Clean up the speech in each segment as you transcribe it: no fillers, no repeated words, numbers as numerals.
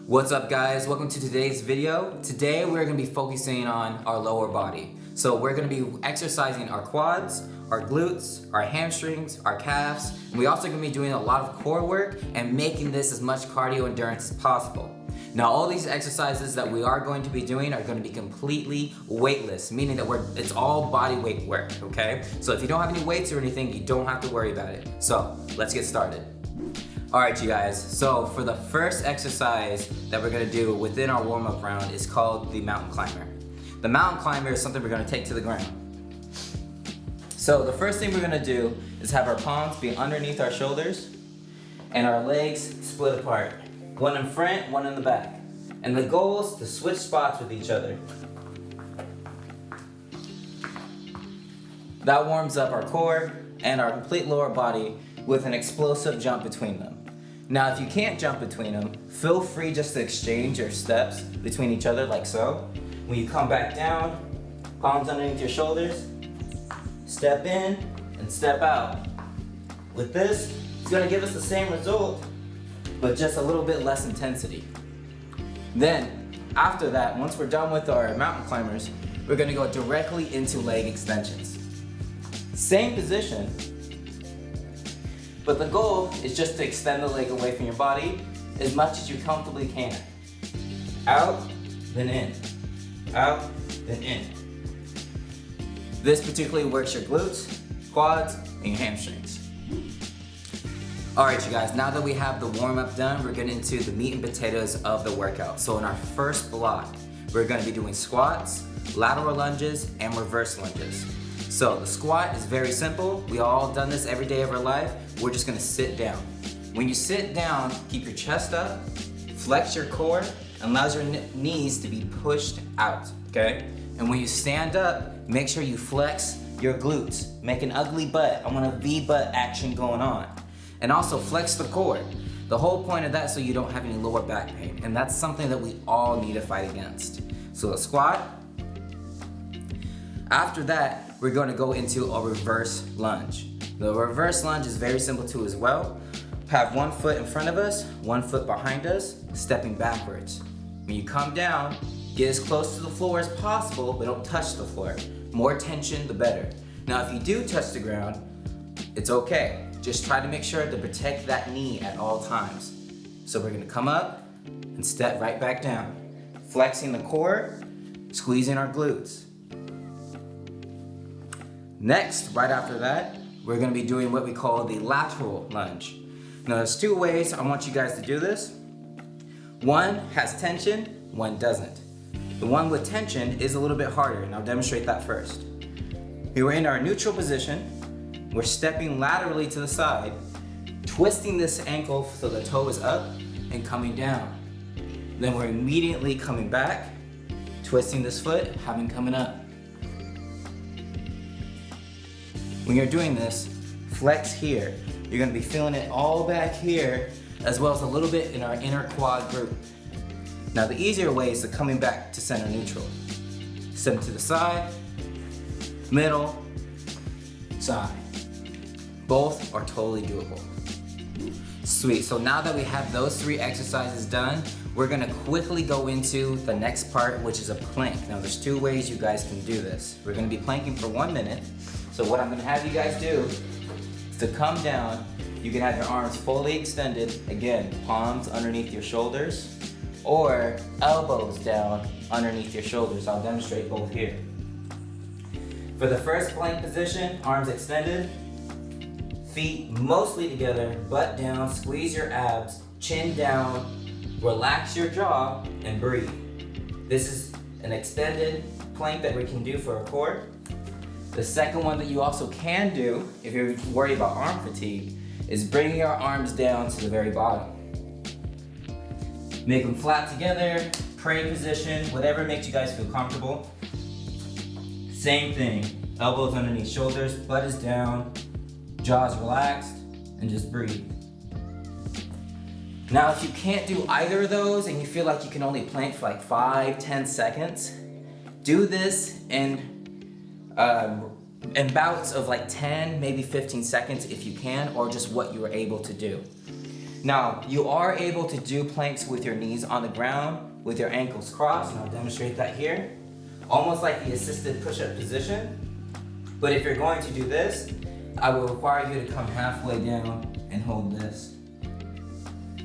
What's up guys, welcome to today's video. Today we're going to be focusing on our lower body. So we're going to be exercising our quads, our glutes, our hamstrings, our calves, and we're also going to be doing a lot of core work and making this as much cardio endurance as possible. Now all these exercises that we are going to be doing are going to be completely weightless, meaning that it's all body weight work, okay? So if you don't have any weights or anything, you don't have to worry about it. So let's get started. Alright you guys, so for the first exercise that we're going to do within our warm-up round is called the mountain climber. The mountain climber is something we're going to take to the ground. So the first thing we're going to do is have our palms be underneath our shoulders and our legs split apart. One in front, one in the back. And the goal is to switch spots with each other. That warms up our core and our complete lower body with an explosive jump between them. Now if you can't jump between them, feel free just to exchange your steps between each other like so. When you come back down, palms underneath your shoulders, step in and step out. With this, it's going to give us the same result, but just a little bit less intensity. Then, after that, once we're done with our mountain climbers, we're going to go directly into leg extensions. Same position, but the goal is just to extend the leg away from your body as much as you comfortably can. Out, then in. Out, then in. This particularly works your glutes, quads, and your hamstrings. Alright you guys, now that we have the warm-up done, we're getting into the meat and potatoes of the workout. So in our first block, we're going to be doing squats, lateral lunges, and reverse lunges. So the squat is very simple. We all done this every day of our life. We're just going to sit down. When you sit down, keep your chest up, flex your core, and allows your knees to be pushed out, okay? And when you stand up, make sure you flex your glutes. Make an ugly butt. I want a V-butt action going on. And also flex the core. The whole point of that so you don't have any lower back pain. And that's something that we all need to fight against. So a squat. After that, we're going to go into a reverse lunge. The reverse lunge is very simple too as well. Have one foot in front of us, one foot behind us, stepping backwards. When you come down, get as close to the floor as possible, but don't touch the floor. More tension, the better. Now if you do touch the ground, it's okay. Just try to make sure to protect that knee at all times. So we're gonna come up and step right back down. Flexing the core, squeezing our glutes. Next, right after that, we're gonna be doing what we call the lateral lunge. Now there's two ways I want you guys to do this. One has tension, one doesn't. The one with tension is a little bit harder, and I'll demonstrate that first. Here we're in our neutral position. We're stepping laterally to the side, twisting this ankle so the toe is up and coming down. Then we're immediately coming back, twisting this foot, having coming up. When you're doing this, flex here. You're gonna be feeling it all back here, as well as a little bit in our inner quad group. Now the easier way is to coming back to center neutral. Step to the side, middle, side. Both are totally doable. Sweet, so now that we have those three exercises done, we're gonna quickly go into the next part, which is a plank. Now there's two ways you guys can do this. We're gonna be planking for 1 minute. So what I'm gonna have you guys do is to come down. You can have your arms fully extended. Again, palms underneath your shoulders or elbows down underneath your shoulders. I'll demonstrate both here. For the first plank position, arms extended, feet mostly together, butt down, squeeze your abs, chin down, relax your jaw, and breathe. This is an extended plank that we can do for our core. The second one that you also can do, if you're worried about arm fatigue, is bringing your arms down to the very bottom. Make them flat together, pray position, whatever makes you guys feel comfortable. Same thing, elbows underneath shoulders, butt is down, jaw is relaxed, and just breathe. Now if you can't do either of those and you feel like you can only plank for like 5-10 seconds, do this in bouts of like 10, maybe 15 seconds if you can, or just what you are able to do. Now, you are able to do planks with your knees on the ground, with your ankles crossed, and I'll demonstrate that here. Almost like the assisted push-up position. But if you're going to do this, I will require you to come halfway down and hold this.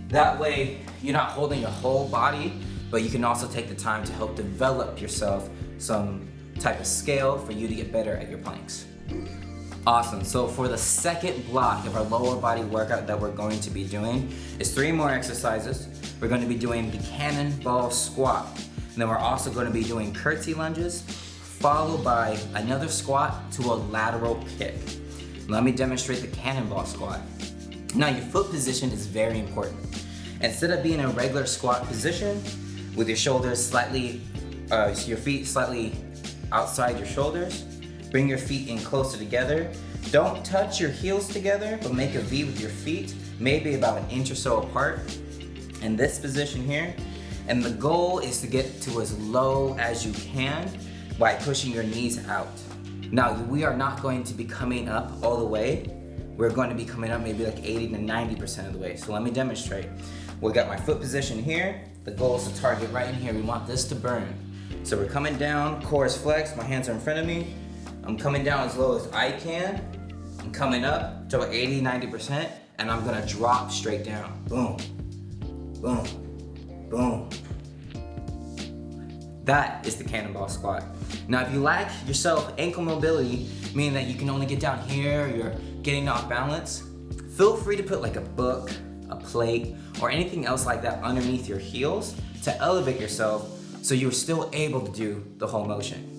That way, you're not holding your whole body, but you can also take the time to help develop yourself some type of scale for you to get better at your planks. Awesome, so for the second block of our lower body workout that we're going to be doing is 3 more exercises. We're going to be doing the Cannonball Squat. And then we're also going to be doing Curtsy Lunges, followed by another squat to a lateral kick. Let me demonstrate the Cannonball Squat. Now your foot position is very important. Instead of being in a regular squat position with your shoulders slightly, your feet slightly outside your shoulders, bring your feet in closer together. Don't touch your heels together, but make a V with your feet, maybe about an inch or so apart in this position here. And the goal is to get to as low as you can by pushing your knees out. Now, we are not going to be coming up all the way. We're going to be coming up maybe like 80 to 90% of the way. So let me demonstrate. We got my foot position here. The goal is to target right in here. We want this to burn. So we're coming down, core is flexed, my hands are in front of me. I'm coming down as low as I can. I'm coming up to about 80, 90%, and I'm gonna drop straight down. Boom, boom, boom. That is the Cannonball Squat. Now, if you lack yourself ankle mobility, meaning that you can only get down here, or you're getting off balance, feel free to put like a book, a plate, or anything else like that underneath your heels to elevate yourself so you're still able to do the whole motion.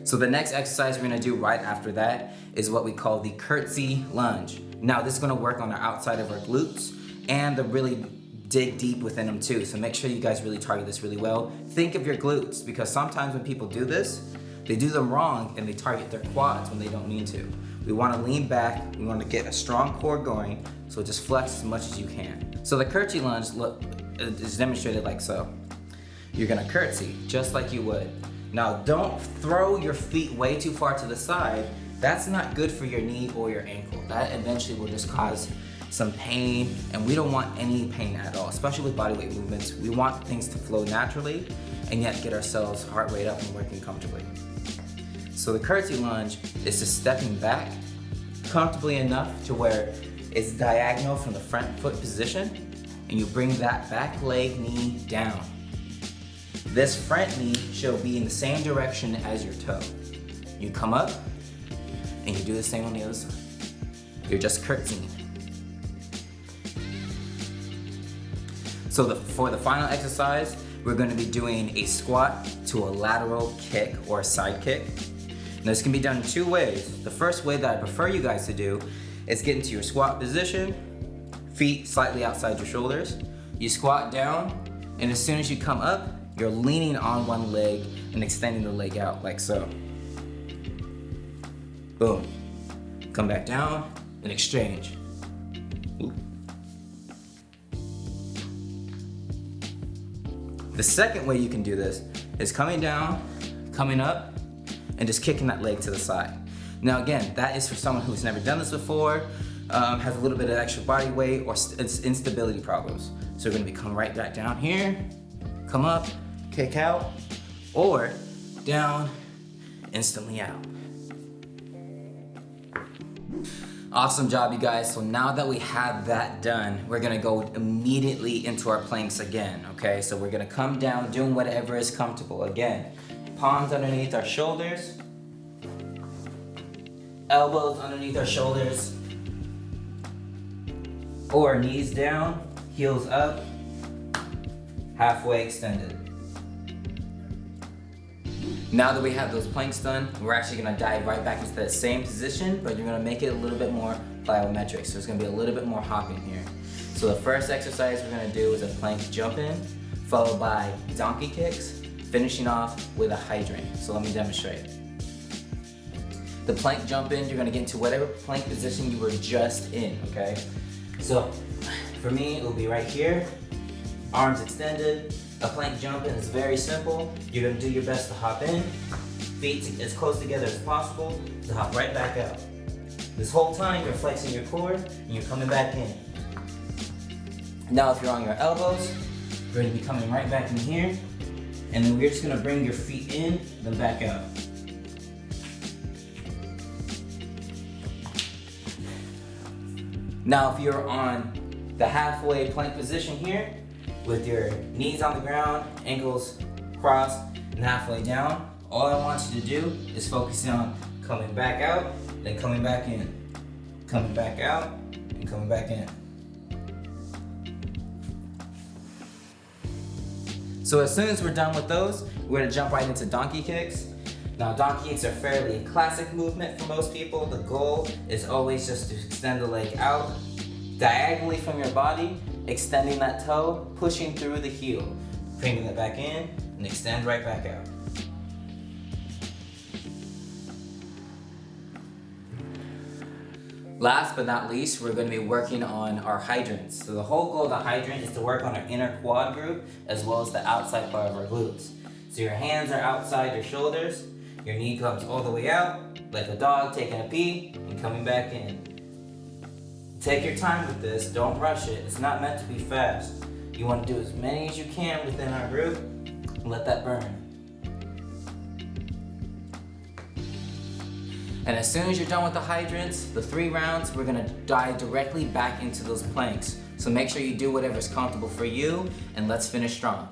So the next exercise we're gonna do right after that is what we call the Curtsy Lunge. Now this is gonna work on the outside of our glutes and to really dig deep within them too. So make sure you guys really target this really well. Think of your glutes, because sometimes when people do this, they do them wrong and they target their quads when they don't mean to. We wanna lean back, we wanna get a strong core going, so just flex as much as you can. So the Curtsy Lunge is demonstrated like so. You're gonna curtsy, just like you would. Now, don't throw your feet way too far to the side. That's not good for your knee or your ankle. That eventually will just cause some pain, and we don't want any pain at all, especially with bodyweight movements. We want things to flow naturally and yet get ourselves heart rate up and working comfortably. So the Curtsy Lunge is just stepping back comfortably enough to where it's diagonal from the front foot position, and you bring that back leg knee down. This front knee should be in the same direction as your toe. You come up, and you do the same on the other side. You're just curtsying. So for the final exercise, we're gonna be doing a squat to a lateral kick or a side kick. Now this can be done in 2 ways. The first way that I prefer you guys to do is get into your squat position, feet slightly outside your shoulders. You squat down, and as soon as you come up, you're leaning on one leg and extending the leg out like so. Boom. Come back down and exchange. Ooh. The second way you can do this is coming down, coming up, and just kicking that leg to the side. Now again, that is for someone who's never done this before, has a little bit of extra body weight, or instability problems. So we're gonna be coming right back down here, come up, kick out, or down, instantly out. Awesome job, you guys. So now that we have that done, we're gonna go immediately into our planks again, okay? So we're gonna come down doing whatever is comfortable. Again, palms underneath our shoulders, elbows underneath our shoulders, or knees down, heels up, halfway extended. Now that we have those planks done, we're actually gonna dive right back into that same position, but you're gonna make it a little bit more plyometric. So there's gonna be a little bit more hopping here. So the first exercise we're gonna do is a plank jump in, followed by donkey kicks, finishing off with a hydrant. So let me demonstrate. The plank jump in, you're gonna get into whatever plank position you were just in, okay? So for me, it will be right here, arms extended. A plank jump in is very simple. You're gonna do your best to hop in, feet as close together as possible, to hop right back out. This whole time you're flexing your core and you're coming back in. Now if you're on your elbows, we're gonna be coming right back in here, and then we're just gonna bring your feet in, then back out. Now if you're on the halfway plank position here, with your knees on the ground, ankles crossed, and halfway down, all I want you to do is focus on coming back out, then coming back in. Coming back out, and coming back in. So as soon as we're done with those, we're gonna jump right into donkey kicks. Now donkey kicks are fairly classic movement for most people. The goal is always just to extend the leg out diagonally from your body, extending that toe, pushing through the heel, bringing it back in, and extend right back out. Last but not least, we're going to be working on our hydrants. So the whole goal of the hydrant is to work on our inner quad group as well as the outside part of our glutes. So your hands are outside your shoulders, your knee comes all the way out, like a dog taking a pee and coming back in. Take your time with this, don't rush it. It's not meant to be fast. You want to do as many as you can within our group and let that burn. And as soon as you're done with the hydrants, the 3 rounds, we're gonna dive directly back into those planks. So make sure you do whatever's comfortable for you, and let's finish strong.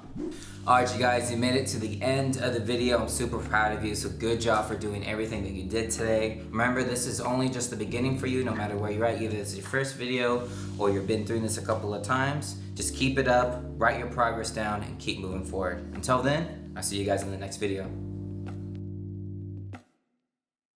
All right, you guys, you made it to the end of the video. I'm super proud of you, so good job for doing everything that you did today. Remember, this is only just the beginning for you, no matter where you're at. Either this is your first video, or you've been through this a couple of times. Just keep it up, write your progress down, and keep moving forward. Until then, I'll see you guys in the next video.